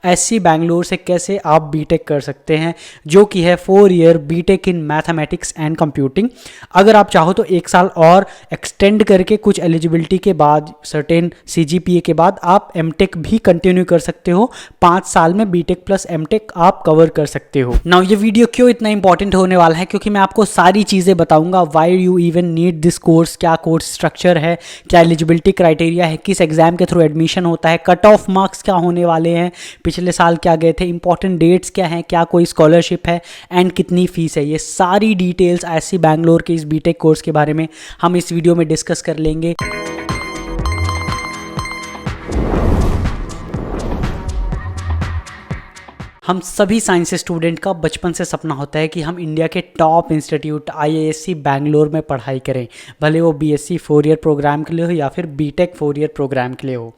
SC Bangalore से कैसे आप बीटेक कर सकते हैं, जो कि है 4 year BTech in mathematics and computing. अगर आप चाहो तो 1 साल और एक्सटेंड करके कुछ एलिजिबिलिटी के बाद, सर्टेन CGPA के बाद आप एमटेक भी कंटिन्यू कर सकते हो। 5 साल में बीटेक प्लस एमटेक आप कवर कर सकते हो। नाउ ये वीडियो क्यों इतना इंपॉर्टेंट होने वाला है, क्योंकि मैं आपको सारी चीज़ें बताऊंगा। Why you even need this course, क्या कोर्स स्ट्रक्चर है, क्या एलिजिबिलिटी क्राइटेरिया है, किस एग्जाम के थ्रू एडमिशन होता है, कट ऑफ मार्क्स क्या होने वाले हैं, पिछले साल क्या गए थे, इंपॉर्टेंट डेट्स क्या हैं, क्या कोई स्कॉलरशिप है एंड कितनी फीस है। ये सारी डिटेल्स SC बैंगलोर के इस बीटेक कोर्स के बारे में हम इस वीडियो में डिस्कस कर लेंगे। हम सभी साइंस स्टूडेंट का बचपन से सपना होता है कि हम इंडिया के टॉप इंस्टीट्यूट IISc बैंगलोर में पढ़ाई करें, भले वो BSc 4 ईयर प्रोग्राम के लिए हो या फिर बीटेक 4 ईयर प्रोग्राम के लिए हो।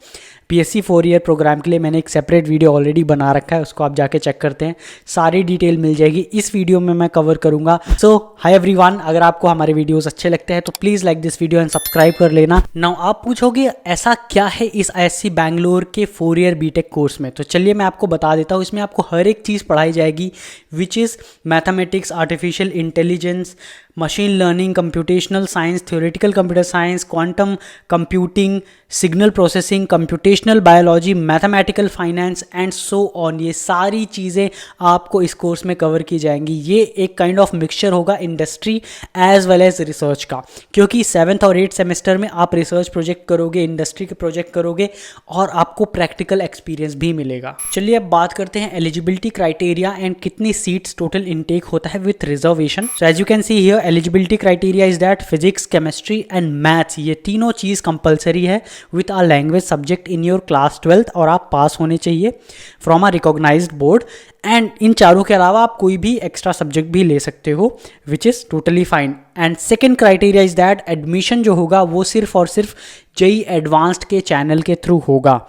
BSc 4 ईयर प्रोग्राम के लिए मैंने एक सेपरेट वीडियो ऑलरेडी बना रखा है, उसको आप जाके चेक करते हैं, सारी डिटेल मिल जाएगी। इस वीडियो में मैं कवर करूंगा। सो हाय एवरीवन, अगर आपको हमारे वीडियोस अच्छे लगते हैं तो please like this video and subscribe कर लेना। नाउ आप पूछोगे ऐसा क्या है इस IISc बैंगलोर के 4 ईयर बीटेक कोर्स में, तो चलिए मैं आपको बता देता हूँ। इसमें आपको हर एक चीज़ पढ़ाई जाएगी, which is mathematics, artificial intelligence, machine learning, computational science, theoretical computer science, quantum computing, signal processing, computational biology, mathematical finance and so on. ये सारी चीज़ें आपको इस कोर्स में कवर की जाएंगी। ये एक काइंड ऑफ मिक्सचर होगा industry as well as research का, क्योंकि 7th और 8th सेमेस्टर में आप रिसर्च प्रोजेक्ट करोगे, इंडस्ट्री के प्रोजेक्ट करोगे और आपको प्रैक्टिकल एक्सपीरियंस भी मिलेगा। चलिए अब बात करते हैं एलिजिबिलिटी क्राइटेरिया एंड कितनी सीट्स टोटल इनटेक होता है with reservation. So as you can see here, eligibility criteria is that physics, chemistry and maths, ये तीनों चीज़ कंपलसरी है with a language subject in your class 12th, और आप पास होने चाहिए from a recognised board. And इन चारों के अलावा आप कोई भी एक्स्ट्रा सब्जेक्ट भी ले सकते हो, which is totally fine. And second criteria is that admission जो होगा वो सिर्फ और सिर्फ JEE एडवांस्ड के चैनल के थ्रू होगा।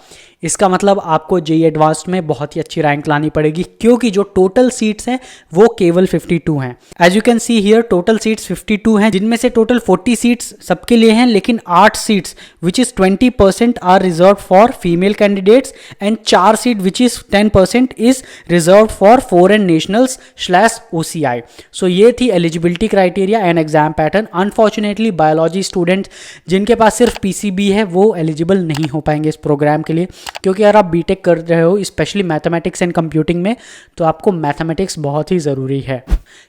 इसका मतलब आपको JEE एडवांस्ड में बहुत ही अच्छी रैंक लानी पड़ेगी, क्योंकि जो टोटल सीट्स हैं वो केवल 52 हैं। As you can see here, total seats 52 हैं, जिनमें से टोटल 40 सीट्स सबके लिए हैं, लेकिन 8 seats which is 20% are reserve for female candidates and 4 seat which is 10% is reserve for foreign nationals /OCI। So ये थी eligibility criteria and exam pattern. Unfortunately biology student जिनके पास सिर्फ PCB है वो एलिजिबल नहीं हो पाएंगे इस प्रोग्राम के लिए, क्योंकि अगर आप बीटेक कर रहे हो स्पेशली मैथमेटिक्स एंड कंप्यूटिंग में, तो आपको मैथमेटिक्स बहुत ही ज़रूरी है।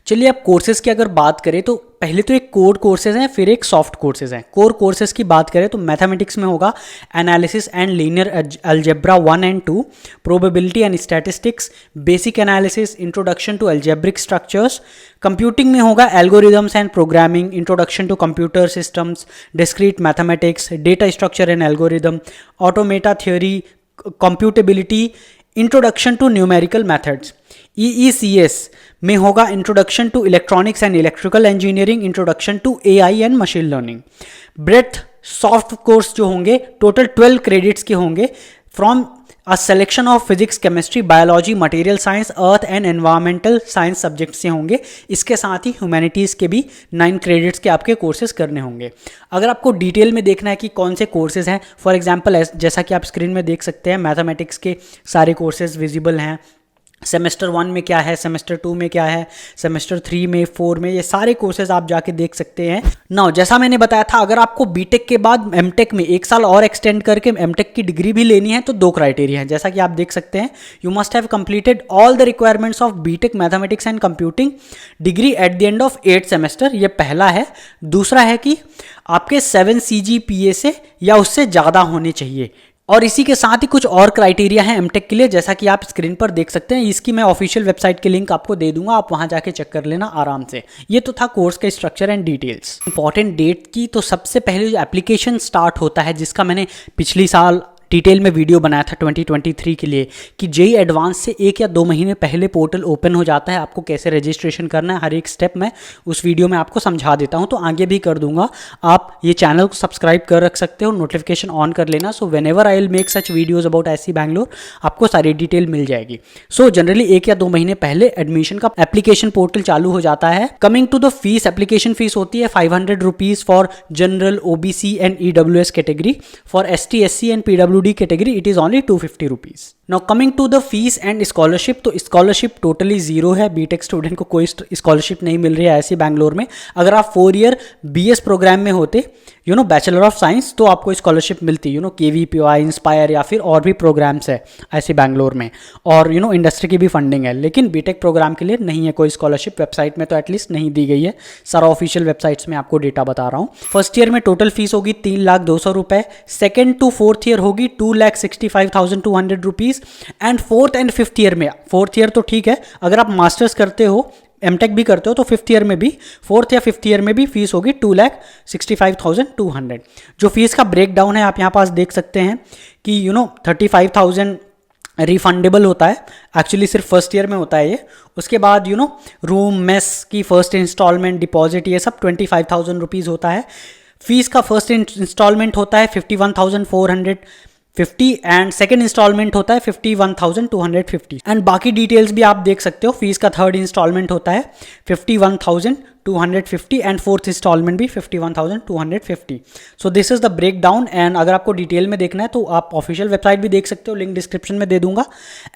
चलिए अब कोर्सेज की अगर बात करें तो पहले तो एक कोर कोर्सेज हैं, फिर एक सॉफ्ट कोर्सेज हैं। कोर कोर्सेज की बात करें तो मैथमेटिक्स में होगा analysis and linear algebra 1 and 2, probability and statistics, basic analysis, introduction to algebraic structures. Computing में होगा algorithms and programming, introduction to computer systems, discrete mathematics, data structure and algorithm, automata theory, computability, introduction to numerical methods. EECS में होगा introduction to electronics and electrical engineering, introduction to AI and machine learning. Breath soft course जो होंगे total 12 credits के होंगे from a selection of physics, chemistry, biology, material science, earth and environmental science subject से होंगे। इसके साथ ही humanities के भी 9 क्रेडिट्स के आपके कोर्सेज करने होंगे। अगर आपको डिटेल में देखना है कि कौन से कोर्सेज हैं, फॉर एग्जांपल जैसा कि आप स्क्रीन में देख सकते हैं, मैथमेटिक्स के सारे कोर्सेज विजिबल हैं। सेमेस्टर 1 में क्या है, सेमेस्टर 2 में क्या है, सेमेस्टर 3 में, 4 में, ये सारे कोर्सेज आप जाके देख सकते हैं। नाउ जैसा मैंने बताया था, अगर आपको बीटेक के बाद एमटेक में 1 साल और एक्सटेंड करके एमटेक की डिग्री भी लेनी है तो 2 क्राइटेरिया हैं, जैसा कि आप देख सकते हैं। You must have completed all the requirements of BTech mathematics and computing degree at the end of 8th semester, ये पहला है। दूसरा है कि आपके 7 CGPA से या उससे ज़्यादा होने चाहिए, और इसी के साथ ही कुछ और क्राइटेरिया है एमटेक के लिए, जैसा कि आप स्क्रीन पर देख सकते हैं। इसकी मैं ऑफिशियल वेबसाइट के लिंक आपको दे दूंगा, आप वहां जाके चेक कर लेना आराम से। ये तो था कोर्स का structure and details. Important date की तो सबसे पहले जो एप्लीकेशन स्टार्ट होता है, जिसका मैंने पिछली साल डिटेल में वीडियो बनाया था 2023 के लिए, कि JEE एडवांस से 1 या 2 महीने पहले पोर्टल ओपन हो जाता है। आपको कैसे रजिस्ट्रेशन करना है, हर एक स्टेप मैं उस वीडियो में आपको समझा देता हूं, तो आगे भी कर दूंगा। आप ये चैनल को सब्सक्राइब कर रख सकते हो, नोटिफिकेशन ऑन कर लेना। So when ever I will make such videos about IISc Bangalore, आपको सारी डिटेल मिल जाएगी। सो जनरली 1 या 2 महीने पहले एडमिशन का एप्लीकेशन पोर्टल चालू हो जाता है। Coming to the fees, application fees होती है 500 rupees for general, OBC and EWS category. For ST, SC and PWD category it is only 250 rupees. Now coming to the fees and scholarship, तो scholarship totally zero है। BTech student को कोई scholarship नहीं मिल रही है ऐसी बैंगलोर में। अगर आप 4 ईयर बीएस प्रोग्राम में होते, बैचलर ऑफ साइंस, तो आपको स्कॉलरशिप मिलती, KVPY, इंस्पायर या फिर और भी प्रोग्राम्स है ऐसे बैंगलोर में, और इंडस्ट्री की भी फंडिंग है। लेकिन बीटेक प्रोग्राम के लिए नहीं है कोई स्कॉलरशिप, वेबसाइट में तो एटलीस्ट नहीं दी गई है। सारा ऑफिशियल वेबसाइट्स में आपको डेटा बता रहा हूँ। फर्स्ट ईयर में टोटल फीस होगी 3,02,000 रुपए, सेकेंड टू फोर्थ ईयर होगी 2,65,200 rupees, and fourth and fifth year में, फोर्थ ईयर तो ठीक है, अगर आप मास्टर्स करते हो, एमटेक भी करते हो, तो फिफ्थ ईयर में भी, फोर्थ या फिफ्थ ईयर में भी फीस होगी 2,65,200। जो फीस का ब्रेक डाउन है आप यहाँ पास देख सकते हैं कि 35,000 रिफंडेबल होता है, एक्चुअली सिर्फ फर्स्ट ईयर में होता है ये। उसके बाद रूम मेस की फर्स्ट इंस्टॉलमेंट, डिपॉजिट, ये सब 25,000 रुपीज़ होता है। फीस का फर्स्ट इंस्टॉलमेंट होता है 51,450 एंड सेकेंड इंस्टॉलमेंट होता है 51,250, एंड बाकी डिटेल्स भी आप देख सकते हो। फीस का थर्ड इंस्टॉलमेंट होता है 51,250 एंड फोर्थ इंस्टॉलमेंट भी 51,250। So this is the breakdown. एंड अगर आपको डिटेल में देखना है तो आप ऑफिशियल वेबसाइट भी देख सकते हो, लिंक डिस्क्रिप्शन में दे दूंगा,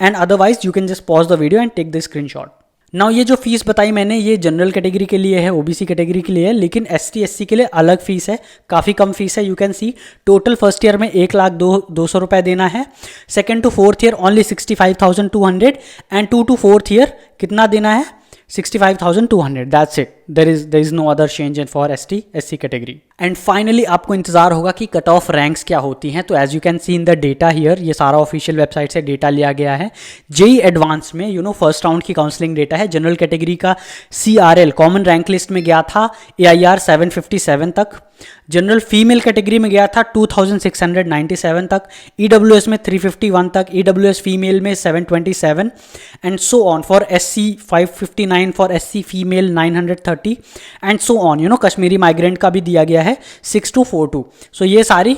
and otherwise you can just pause the video and take the screenshot. Now ये जो फीस बताई मैंने, ये जनरल कैटेगरी के लिए है, ओबीसी कैटेगरी के लिए है, लेकिन एसटी एससी के लिए अलग फीस है, काफ़ी कम फीस है। You can see total first year में 1,02,200 रुपये देना है, second to fourth year only 65,200 and to fourth year कितना देना है 65,200। That's it, there is no other change in for ST SC category. And finally आपको इंतजार होगा कि कट ऑफ रैंक्स क्या होती हैं। तो as you can see in the data here, ये सारा ऑफिशियल वेबसाइट से डेटा लिया गया है। जेई एडवांस में फर्स्ट राउंड की काउंसलिंग डेटा है। जनरल कैटेगरी का CRL कॉमन रैंक लिस्ट में गया था AIR 757 तक, जनरल फीमेल कैटेगरी में गया था 2,697 तक, EWS में 351 तक, EWS फीमेल में 727 and so on. For SC 559, for SC female 930 and so on. Kashmiri migrant का भी दिया गया है 6242। सो ये सारी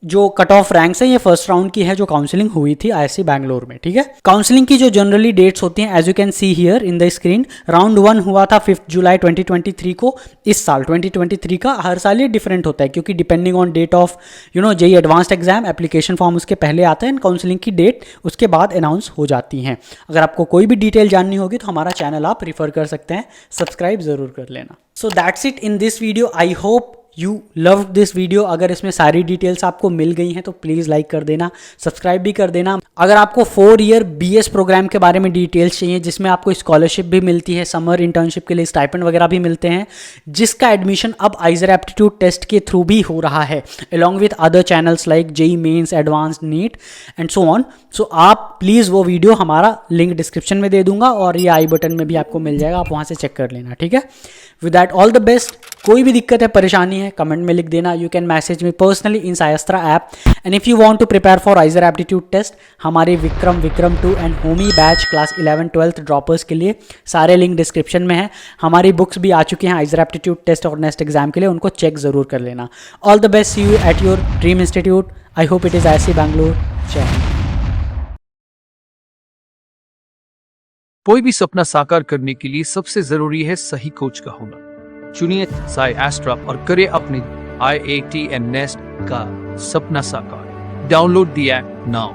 जो कट ऑफ रैंक्स है ये फर्स्ट राउंड की है जो काउंसलिंग हुई थी IISc बैंगलोर में, ठीक है। काउंसलिंग की जो जनरली डेट्स होती हैं as you can see here in the screen, round 1 हुआ था 5 जुलाई 2023 को। इस साल 2023 का हर साल ये डिफरेंट होता है क्योंकि depending on date of JEE advanced exam, application form उसके पहले आता है एंड काउंसलिंग की डेट उसके बाद अनाउंस हो जाती हैं। अगर आपको कोई भी डिटेल जाननी होगी तो हमारा चैनल आप रिफर कर सकते हैं, सब्सक्राइब जरूर कर लेना। So that's it in this video. I hope you love this video. अगर इसमें सारी डिटेल्स आपको मिल गई हैं तो प्लीज़ लाइक कर देना, सब्सक्राइब भी कर देना। अगर आपको 4 ईयर BS प्रोग्राम के बारे में डिटेल्स चाहिए जिसमें आपको स्कॉलरशिप भी मिलती है, समर इंटर्नशिप के लिए स्टाइपेंड वगैरह भी मिलते हैं, जिसका एडमिशन अब आइजर एप्टीट्यूड टेस्ट के थ्रू भी हो रहा है along with other channels like JEE mains, advanced, NEET and so on. So आप प्लीज़ वो वीडियो, हमारा लिंक डिस्क्रिप्शन में दे दूंगा और ये आई बटन में भी आपको मिल जाएगा, आप वहाँ से चेक कर लेना, ठीक है। With that all the best. कोई भी दिक्कत है, परेशानी है, कमेंट में लिख देना। You can message me personally in SciAstra app and if you want to prepare for IISER aptitude test, हमारे Vikram 2 and Homi batch class 11-12 droppers के लिए सारे लिंक डिस्क्रिप्शन में है। हमारी बुक्स भी आ चुकी हैं आइजर एप्टीट्यूड टेस्ट और नेक्स्ट एग्जाम के लिए, उनको चेक जरूर कर लेना। All the best, see you at your dream institute. I hope it is IISc Bangalore. जय हिंद। कोई भी सपना साकार करने के लिए सबसे जरूरी है सही कोच का होना। चुनिए सायस्त्रा और करें अपने IIT एंड नेस्ट का सपना साकार। Download the app now.